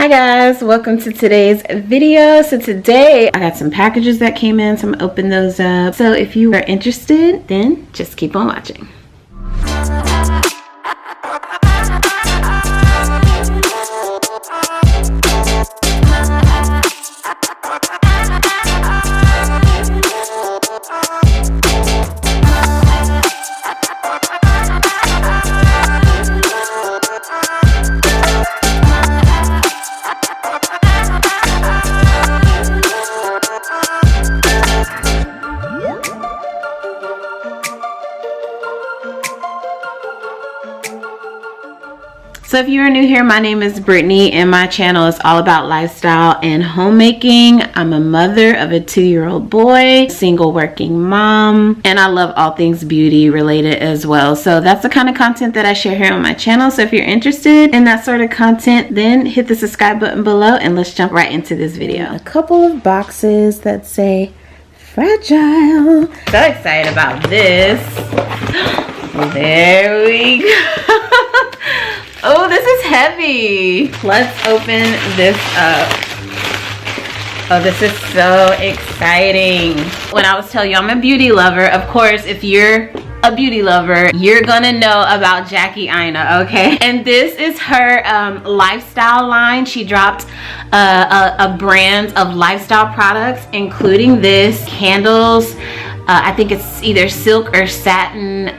Hi guys, welcome to today's video. So today I got some packages that came in, so I'm gonna open those up. So if you are interested, then just keep on watching. So if you are new here, my name is Brittany and my channel is all about lifestyle and homemaking. I'm a mother of a 2-year-old boy, single working mom, and I love all things beauty related as well. So that's the kind of content that I share here on my channel. So if you're interested in that sort of content, then hit the subscribe button below and let's jump right into this video. A couple of boxes that say fragile. So excited about this. There we go. Oh, this is heavy. Let's open this up. Oh, this is so exciting. When I was telling you I'm a beauty lover, of course, if you're a beauty lover, you're gonna know about Jackie Aina, okay? And this is her lifestyle line. She dropped a brand of lifestyle products, including this, candles, I think it's either silk or satin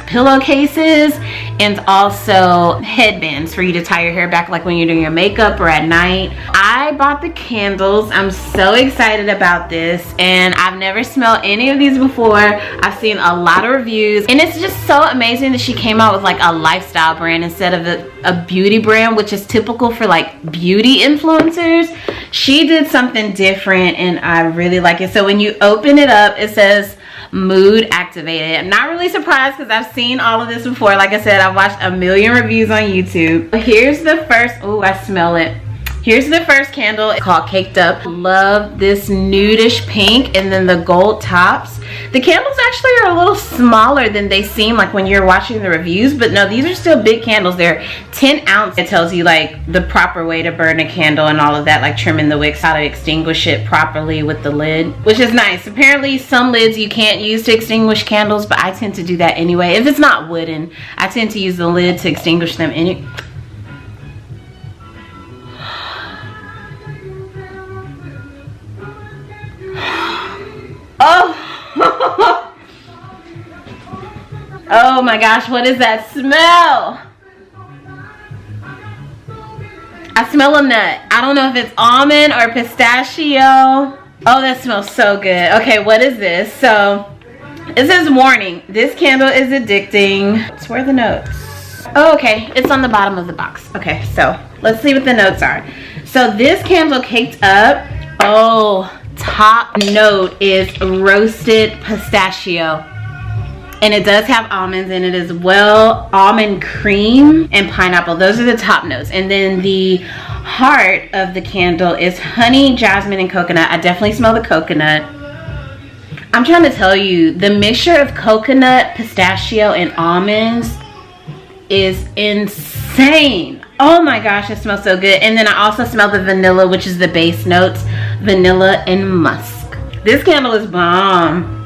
pillowcases, and also headbands for you to tie your hair back, like when you're doing your makeup or at night. I bought the candles. I'm so excited about this, and I've never smelled any of these before. I've seen a lot of reviews, and it's just so amazing that she came out with like a lifestyle brand instead of a beauty brand, which is typical for like beauty influencers. She did something different and I really like it. So when you open it up, it says mood activated. I'm not really surprised because I've seen all of this before. Like I said, I've watched a million reviews on YouTube. Here's the first, oh, I smell it. Here's the first candle. It's called Caked Up. Love this nudish pink and then the gold tops. The candles actually are a little smaller than they seem like when you're watching the reviews, but no, these are still big candles. They're 10 ounce. It tells you like the proper way to burn a candle and all of that, like trimming the wicks, how to extinguish it properly with the lid, which is nice. Apparently some lids you can't use to extinguish candles, but I tend to do that anyway. If it's not wooden, I tend to use the lid to extinguish them anyway. Oh. Oh my gosh, what is that smell? I smell a nut. I don't know if it's almond or pistachio. Oh, that smells so good. Okay, what is this? So it says warning, this candle is addicting. Where are the notes? Oh, okay, it's on the bottom of the box. Okay, so let's see what the notes are. So this candle, Caked Up, oh, top note is roasted pistachio, and it does have almonds in it as well, almond cream and pineapple. Those are the top notes. And then the heart of the candle is honey, jasmine, and coconut. I definitely smell the coconut. I'm trying to tell you, the mixture of coconut, pistachio, and almonds is insane. Oh my gosh, it smells so good. And then I also smell the vanilla, which is the base notes, vanilla and musk. This candle is bomb.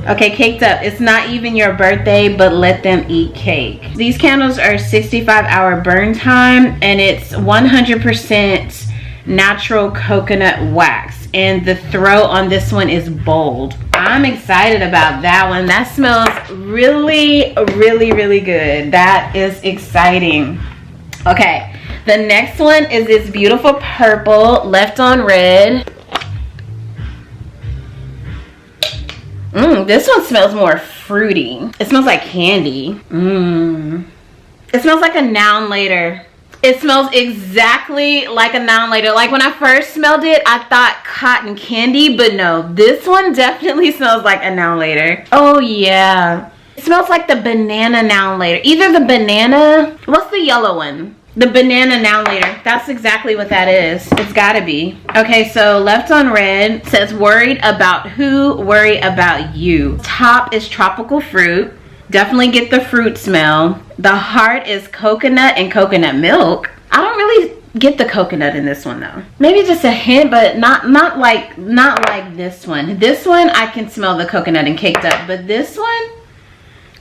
Okay, Caked Up. It's not even your birthday, but let them eat cake. These candles are 65-hour burn time, and it's 100% natural coconut wax. And the throw on this one is bold. I'm excited about that one. That smells really, really, really good. That is exciting. Okay, the next one is this beautiful purple Left on Red. This one smells more fruity. It smells like candy. It smells like a Noun Later. It smells exactly like a Noun Later. Like when I first smelled it, I thought cotton candy, but no, this one definitely smells like a Noun Later. Oh yeah. It smells like the banana Noun Later. Either the banana, what's the yellow one? The banana Noun Later. That's exactly what that is. It's gotta be. Okay, so Left on Red says worried about who, worry about you. Top is tropical fruit. Definitely get the fruit smell. The heart is coconut and coconut milk. I don't really get the coconut in this one though. Maybe just a hint, but not like this one. This one I can smell the coconut and caked up, but this one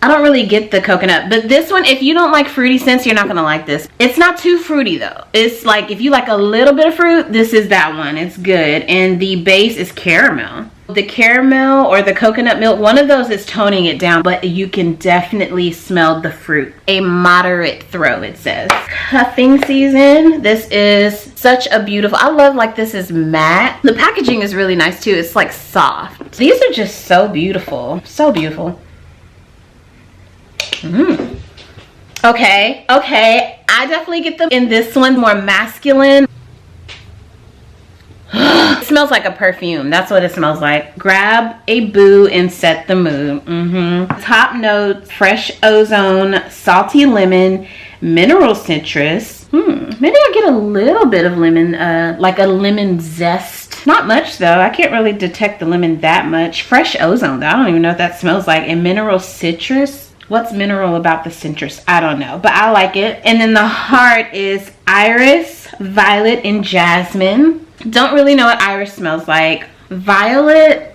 I don't really get the coconut. But this one, if you don't like fruity scents, you're not gonna like this. It's not too fruity though. It's like if you like a little bit of fruit, this is that one. It's good. And the base is caramel. The caramel or the coconut milk, one of those is toning it down, but you can definitely smell the fruit. A moderate throw, it says. Cuffing season. This is such a beautiful, I love like this is matte. The packaging is really nice too. It's like soft. These are just so beautiful. So beautiful. Okay, I definitely get them in this one, more masculine. It smells like a perfume. That's what it smells like. Grab a boo and set the mood. Top notes: fresh ozone, salty lemon, mineral citrus. Maybe I'll get a little bit of lemon, like a lemon zest. Not much though. I can't really detect the lemon that much. Fresh ozone though. I don't even know what that smells like. And mineral citrus. What's mineral about the citrus? I don't know, but I like it. And then the heart is iris, violet, and jasmine. Don't really know what iris smells like. Violet,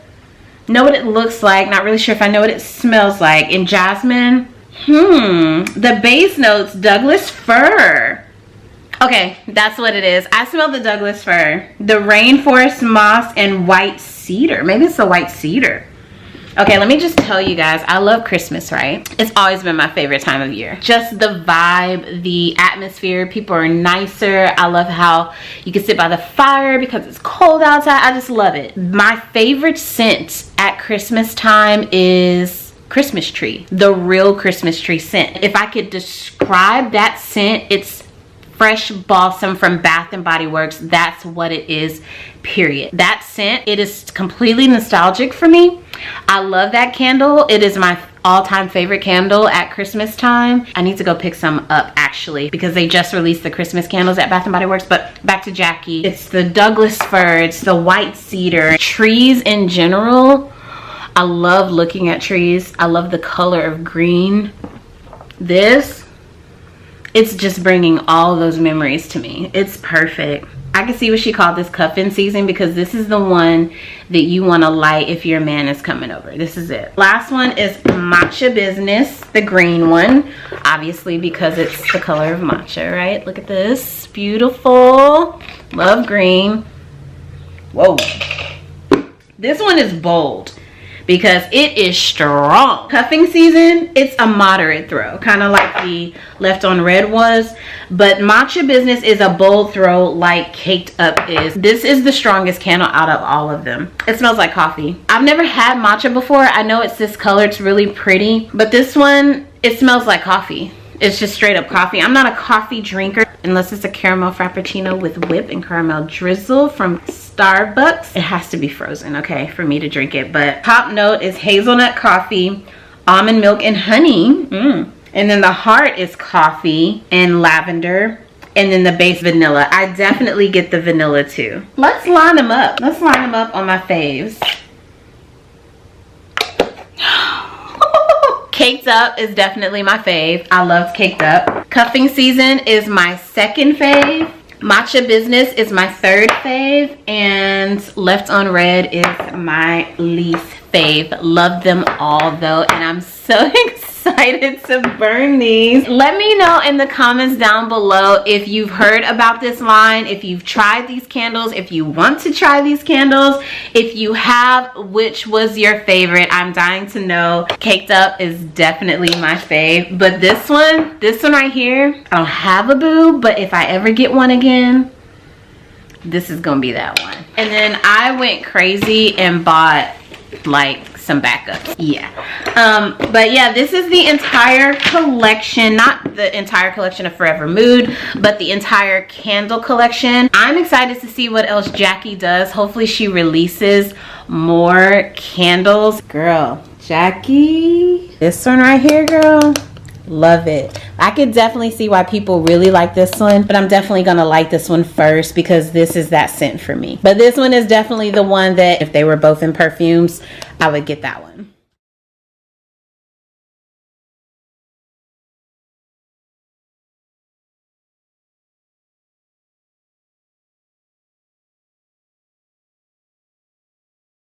know what it looks like. Not really sure if I know what it smells like. And jasmine, the base notes, Douglas fir. Okay, that's what it is. I smell the Douglas fir. The rainforest moss and white cedar. Maybe it's the white cedar. Okay, let me just tell you guys, I love Christmas, right? It's always been my favorite time of year. Just the vibe, the atmosphere, people are nicer. I love how you can sit by the fire because it's cold outside. I just love it. My favorite scent at Christmas time is Christmas tree, the real Christmas tree scent. If I could describe that scent, it's fresh balsam from Bath and Body Works. That's what it is, period. That scent, it is completely nostalgic for me. I love that candle. It is my all-time favorite candle at Christmas time. I need to go pick some up actually because they just released the Christmas candles at Bath and Body Works. But back to Jackie. It's the Douglas fir, it's the white cedar. Trees in general, I love looking at trees. I love the color of green. It's just bringing all those memories to me. It's perfect. I can see what she called this cuffing season because this is the one that you want to light if your man is coming over. This is it. Last one is Matcha Business, the green one. Obviously because it's the color of matcha, right? Look at this. Beautiful. Love green. Whoa. This one is bold because it is strong. Cuffing season, it's a moderate throw, kind of like the Left on Red was, but Matcha Business is a bold throw like Caked Up is. This is the strongest candle out of all of them. It smells like coffee. I've never had matcha before. I know it's this color, it's really pretty, but this one, it smells like coffee. It's just straight up coffee. I'm not a coffee drinker unless it's a caramel frappuccino with whip and caramel drizzle from Starbucks. It has to be frozen, okay, for me to drink it. But top note is hazelnut coffee, almond milk, and honey. And then the heart is coffee and lavender. And then the base vanilla. I definitely get the vanilla too. Let's line them up. Let's line them up on my faves. Caked Up is definitely my fave. I love Caked Up. Cuffing Season is my second fave. Matcha Business is my third fave. And Left on Red is my least fave. Love them all though. And I'm so excited to burn these. Let me know in the comments down below if you've heard about this line, if you've tried these candles, if you want to try these candles. If you have, which was your favorite? I'm dying to know. Caked Up is definitely my fave. But this one right here, I don't have a boo, but if I ever get one again, this is gonna be that one. And then I went crazy and bought like some backups. Yeah. But yeah, this is the entire collection, not the entire collection of Forever Mood, but the entire candle collection. I'm excited to see what else Jackie does. Hopefully she releases more candles. Girl, Jackie, this one right here, girl, love it. I could definitely see why people really like this one, but I'm definitely gonna like this one first because this is that scent for me. But this one is definitely the one that if they were both in perfumes, I would get that one.